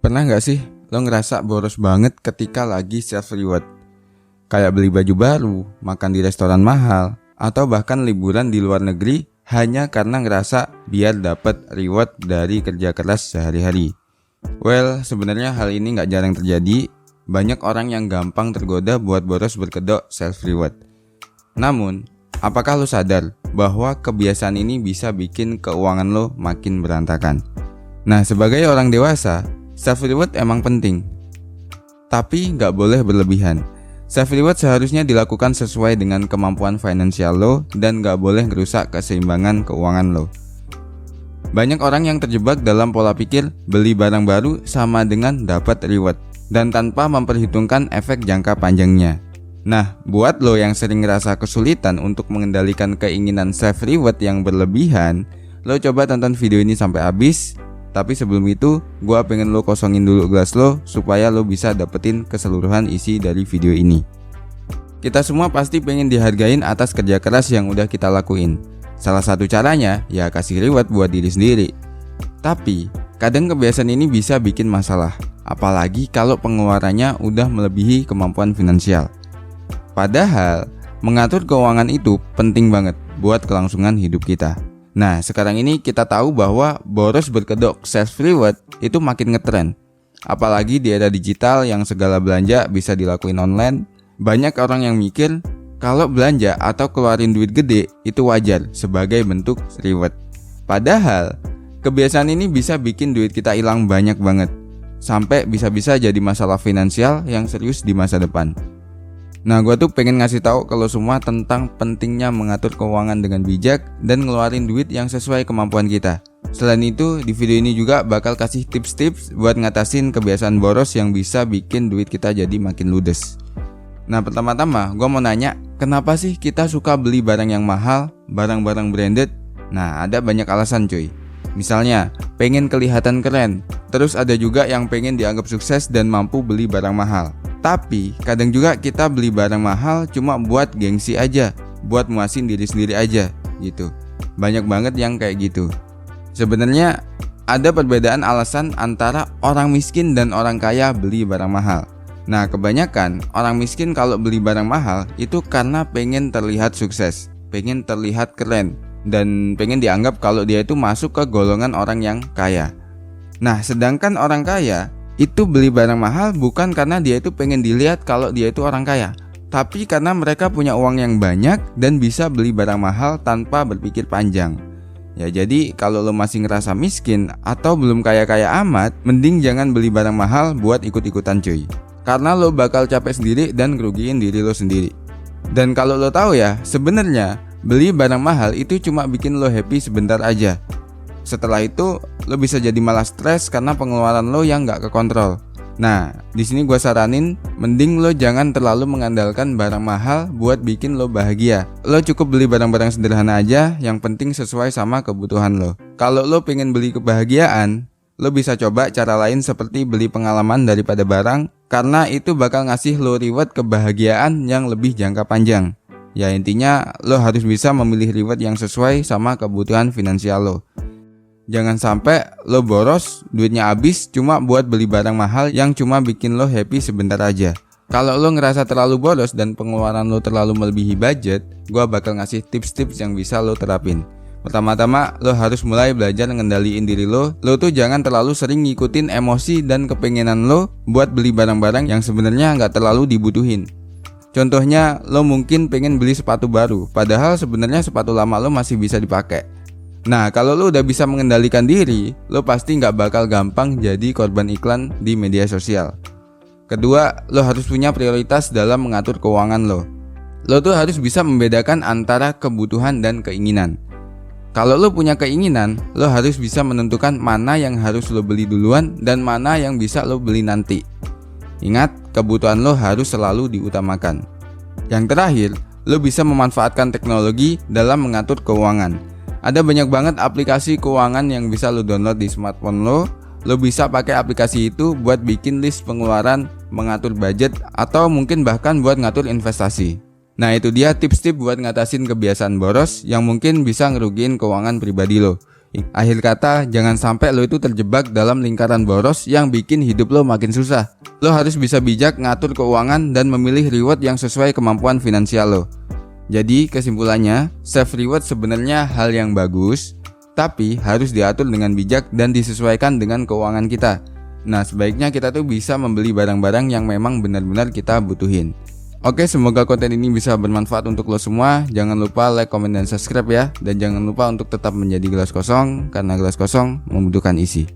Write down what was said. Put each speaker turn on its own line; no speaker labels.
Pernah gak sih lo ngerasa boros banget ketika lagi self reward? Kayak beli baju baru, makan di restoran mahal, atau bahkan liburan di luar negeri hanya karena ngerasa biar dapat reward dari kerja keras sehari-hari. Well, sebenarnya hal ini gak jarang terjadi. Banyak orang yang gampang tergoda buat boros berkedok self reward. Namun, apakah lo sadar bahwa kebiasaan ini bisa bikin keuangan lo makin berantakan? Nah, sebagai orang dewasa, self reward emang penting, tapi gak boleh berlebihan. Self reward seharusnya dilakukan sesuai dengan kemampuan finansial lo dan gak boleh merusak keseimbangan keuangan lo. Banyak orang yang terjebak dalam pola pikir beli barang baru sama dengan dapat reward dan tanpa memperhitungkan efek jangka panjangnya. Nah, buat lo yang sering ngerasa kesulitan untuk mengendalikan keinginan self reward yang berlebihan, lo coba tonton video ini sampai habis. Tapi sebelum itu, gua pengen lo kosongin dulu gelas lo supaya lo bisa dapetin keseluruhan isi dari video ini. Kita semua pasti pengen dihargain atas kerja keras yang udah kita lakuin. Salah satu caranya ya kasih reward buat diri sendiri. Tapi kadang kebiasaan ini bisa bikin masalah, apalagi kalau pengeluarannya udah melebihi kemampuan finansial. Padahal mengatur keuangan itu penting banget buat kelangsungan hidup kita. Nah, sekarang ini kita tahu bahwa boros berkedok self reward itu makin ngetren. Apalagi di era digital yang segala belanja bisa dilakuin online. Banyak orang yang mikir kalau belanja atau keluarin duit gede itu wajar sebagai bentuk reward. Padahal kebiasaan ini bisa bikin duit kita hilang banyak banget, sampai bisa-bisa jadi masalah finansial yang serius di masa depan. Nah, gue tuh pengen ngasih tahu kalau semua tentang pentingnya mengatur keuangan dengan bijak dan ngeluarin duit yang sesuai kemampuan kita. Selain itu, di video ini juga bakal kasih tips-tips buat ngatasin kebiasaan boros yang bisa bikin duit kita jadi makin ludes. Nah, pertama-tama gue mau nanya, kenapa sih kita suka beli barang yang mahal, barang-barang branded? Nah, ada banyak alasan cuy. Misalnya, pengen kelihatan keren. Terus ada juga yang pengen dianggap sukses dan mampu beli barang mahal. Tapi kadang juga kita beli barang mahal cuma buat gengsi aja, buat muasin diri sendiri aja gitu. Banyak banget yang kayak gitu. Sebenarnya ada perbedaan alasan antara orang miskin dan orang kaya beli barang mahal. Nah, kebanyakan orang miskin kalau beli barang mahal itu karena pengen terlihat sukses, pengen terlihat keren, dan pengen dianggap kalau dia itu masuk ke golongan orang yang kaya. Nah, sedangkan orang kaya itu beli barang mahal bukan karena dia itu pengen dilihat kalau dia itu orang kaya, tapi karena mereka punya uang yang banyak dan bisa beli barang mahal tanpa berpikir panjang. Ya, jadi kalau lo masih ngerasa miskin atau belum kaya-kaya amat, mending jangan beli barang mahal buat ikut-ikutan cuy. Karena lo bakal capek sendiri dan ngerugiin diri lo sendiri. Dan kalau lo tahu ya, sebenarnya beli barang mahal itu cuma bikin lo happy sebentar aja. Setelah itu lo bisa jadi malah stres karena pengeluaran lo yang gak kekontrol. Nah, di sini gue saranin mending lo jangan terlalu mengandalkan barang mahal buat bikin lo bahagia. Lo cukup beli barang-barang sederhana aja, yang penting sesuai sama kebutuhan lo. Kalau lo pengen beli kebahagiaan, lo bisa coba cara lain seperti beli pengalaman daripada barang, karena itu bakal ngasih lo reward kebahagiaan yang lebih jangka panjang. Ya, intinya lo harus bisa memilih reward yang sesuai sama kebutuhan finansial lo. Jangan sampai lo boros, duitnya habis cuma buat beli barang mahal yang cuma bikin lo happy sebentar aja. Kalau lo ngerasa terlalu boros dan pengeluaran lo terlalu melebihi budget, gua bakal ngasih tips-tips yang bisa lo terapin. Pertama-tama, lo harus mulai belajar ngendaliin diri lo. Lo tuh jangan terlalu sering ngikutin emosi dan kepengenan lo buat beli barang-barang yang sebenarnya nggak terlalu dibutuhin. Contohnya, lo mungkin pengen beli sepatu baru, padahal sebenarnya sepatu lama lo masih bisa dipakai. Nah, kalau lo udah bisa mengendalikan diri, lo pasti nggak bakal gampang jadi korban iklan di media sosial. Kedua, lo harus punya prioritas dalam mengatur keuangan lo. Lo tuh harus bisa membedakan antara kebutuhan dan keinginan. Kalau lo punya keinginan, lo harus bisa menentukan mana yang harus lo beli duluan dan mana yang bisa lo beli nanti. Ingat, kebutuhan lo harus selalu diutamakan. Yang terakhir, lo bisa memanfaatkan teknologi dalam mengatur keuangan. Ada banyak banget aplikasi keuangan yang bisa lo download di smartphone lo. Lo bisa pakai aplikasi itu buat bikin list pengeluaran, mengatur budget, atau mungkin bahkan buat ngatur investasi. Nah, itu dia tips-tips buat ngatasin kebiasaan boros yang mungkin bisa ngerugiin keuangan pribadi lo. Akhir kata, jangan sampai lo itu terjebak dalam lingkaran boros yang bikin hidup lo makin susah. Lo harus bisa bijak ngatur keuangan dan memilih reward yang sesuai kemampuan finansial lo. Jadi kesimpulannya, self reward sebenarnya hal yang bagus, tapi harus diatur dengan bijak dan disesuaikan dengan keuangan kita. Nah, sebaiknya kita tuh bisa membeli barang-barang yang memang benar-benar kita butuhin. Oke, semoga konten ini bisa bermanfaat untuk lo semua. Jangan lupa like, komen, dan subscribe ya. Dan jangan lupa untuk tetap menjadi gelas kosong, karena gelas kosong membutuhkan isi.